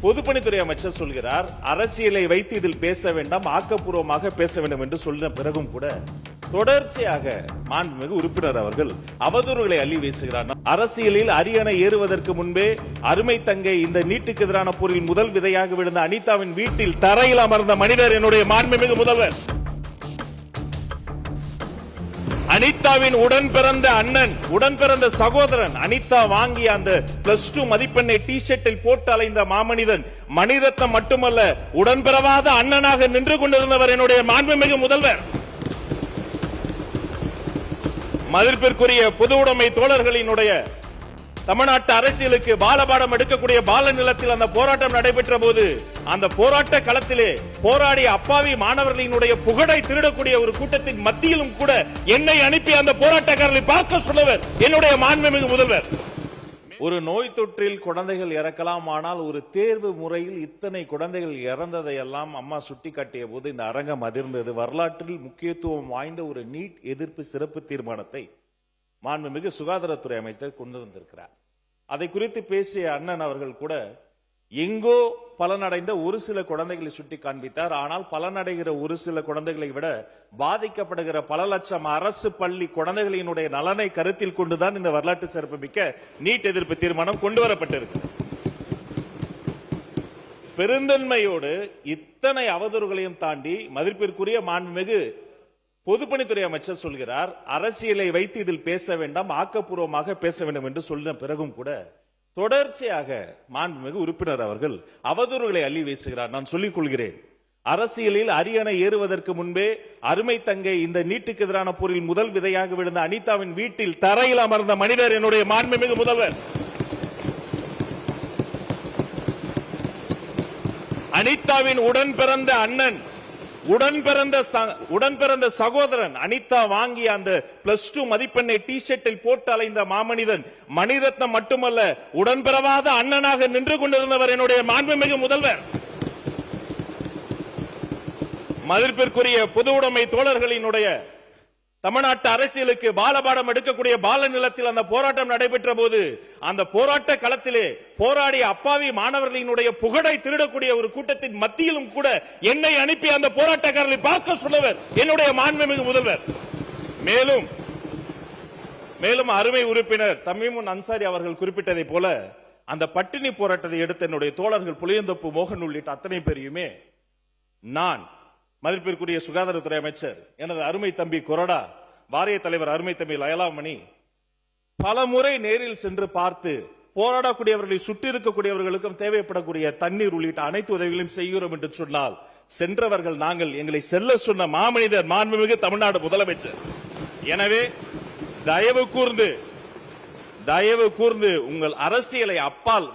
பொதுப்பணித்துறை அமைச்சர் சொல்கிறார், அரசியலை வைத்து இதில் பேச வேண்டாம், ஆக்கப்பூர்வமாக பேச வேண்டும் என்று சொன்ன பிறகும் கூட தொடர்ச்சியாக மாண்புமிகு உறுப்பினர் அவர்கள் அவதூறுகளை அள்ளி வீசுகிறார். அரசியலில் அரியணை ஏறுவதற்கு முன்பே அருமை தங்கை இந்த நீட்டுக்கு எதிரான போரில் முதல் விதையாக விழுந்த அனிதாவின் வீட்டில் தரையில் அமர்ந்த மனிதர் என்னுடைய மாண்புமிகு முதல்வர். அனிதாவின் உடன் பிறந்த அண்ணன், உடன் பிறந்த சகோதரன். அனிதா வாங்கிய அந்த +2 மதிப்பெண்ணை டி-ஷர்ட்டில் போட்டு அலைந்த மாமனிதன், மணிரத்னம் மட்டுமல்ல, உடன்பிறவாத அண்ணனாக நின்று கொண்டிருந்தவர் என்னுடைய மாண்புமிகு முதல்வர். மதிப்பிற்குரிய பொது உடைமை தோழர்களினுடைய தமிழ்நாட்டு அரசியலுக்கு பாலபாடம் எடுக்கக்கூடிய பால நிலத்தில் அந்த போராட்டம் நடைபெற்ற போது அந்த போராட்ட களத்திலே போராடிய அப்பாவி மாணவர்களினுடைய புகழை திருடக்கூடிய ஒரு கூட்டத்தின் மத்தியிலும் கூட என்னை அனுப்பி அந்த போராட்டக்காரர்களை பார்க்க சொன்னவர் என்னுடைய மாண்புமிகு முதல்வர். ஒரு நோய் தொற்றில் குழந்தைகள் இறக்கலாம், ஆனால் ஒரு தேர்வு முறையில் இத்தனை குழந்தைகள் இறந்ததை எல்லாம் அம்மா சுட்டிக்காட்டிய போது இந்த அரங்கம் அதிர்ந்தது. வரலாற்றில் முக்கியத்துவம் வாய்ந்த ஒரு நீட் எதிர்ப்பு சிறப்பு தீர்மானத்தை மாண்புமிகு சுகாதாரத்துறை அமைச்சர் கொண்டு வந்திருக்கிறார். அதை குறித்து பேசிய அண்ணன் அவர்கள் கூட எங்கோ பலனடைந்த ஒரு சில குழந்தைகளை சுட்டி காண்பித்தார். ஆனால் பலனடைகிற ஒரு சில குழந்தைகளை விட பாதிக்கப்படுகிற பல லட்சம் அரசு பள்ளி குழந்தைகளினுடைய நலனை கருத்தில் கொண்டுதான் இந்த வரலாற்று சிறப்புமிக்க நீட் எதிர்ப்பு தீர்மானம் கொண்டு வரப்பட்டிருக்கு. பெருந்தன்மையோடு இத்தனை அவதூறுகளையும் தாண்டி மதிப்பிற்குரிய மாண்புமிகு பொதுப்பணித்துறை அமைச்சர் சொல்கிறார், அரசியலை வைத்து இதில் பேச வேண்டாம், ஆக்கப்பூர்வமாக பேச வேண்டும் என்று சொன்ன பிறகும் கூட தொடர்ச்சியாக மாண்புமிகு உறுப்பினர் அவர்கள் அவதூறுகளை அள்ளி வீசுகிறார். நான் சொல்லிக் கொள்கிறேன், அரசியலில் அரியணை ஏறுவதற்கு முன்பே அருமை தங்கை இந்த நீட்டுக்கு எதிரான போரில் முதல் விதையாக விழுந்த அனிதாவின் வீட்டில் தரையில் அமர்ந்த மனிதர் என்னுடைய மாண்புமிகு முதல்வர். அனிதாவின் உடன் பிறந்த அண்ணன், உடன் பிறந்த சகோதரன். அனிதா வாங்கிய அந்த +2 மதிப்பெண்ணை டி-ஷர்ட்டில் போட்டு அலைந்த மாமனிதன், மணிரத்னம் மட்டுமல்ல, உடன்பிறவாத அண்ணனாக நின்று கொண்டிருந்தவர் என்னுடைய மாண்புமிகு முதல்வர். மதிப்பிற்குரிய பொது உடைமை தோழர்களினுடைய தமிழ்நாட்டு அரசியலுக்கு பாலபாடம் எடுக்கக்கூடிய பால நிலத்தில் அந்த போராட்டம் நடைபெற்ற போது அந்த போராட்ட களத்திலே போராடிய அப்பாவி மாணவர்களினுடைய புகழை திருடக்கூடிய ஒரு கூட்டத்தின் மத்தியிலும் கூட என்னை அனுப்பி அந்த போராட்டக்காரர்களை பார்க்க சொன்னவர் என்னுடைய மாண்புமிகு முதல்வர். மேலும் அருமை உறுப்பினர் தமீமுன் அன்சாரி அவர்கள் குறிப்பிட்டதை போல அந்த பட்டினி போராட்டத்தை எடுத்த என்னுடைய தோழர்கள் புளியந்தோப்பு மோகன் உள்ளிட்ட அத்தனை பேரையுமே நான், மதிப்பிற்குரிய சுகாதாரத்துறை அமைச்சர் எனது அருமை தம்பி கொரடா, வாரிய தலைவர் அருமை தம்பி லயலாமணி பல முறை நேரில் சென்று பார்த்து போராடக்கூடியவர்களை சுற்றி இருக்கக்கூடியவர்களுக்கும் தேவைப்படக்கூடிய தண்ணீர் உள்ளிட்ட அனைத்து உதவிகளையும் செய்கிறோம் என்று சொன்னால் சென்றவர்கள் நாங்கள், எங்களை செல்ல சொன்ன மாமனிதர் மாண்புமிகு தமிழ்நாடு முதலமைச்சர். எனவே தயவு கூர்ந்து உங்கள் அரசியலை அப்பால்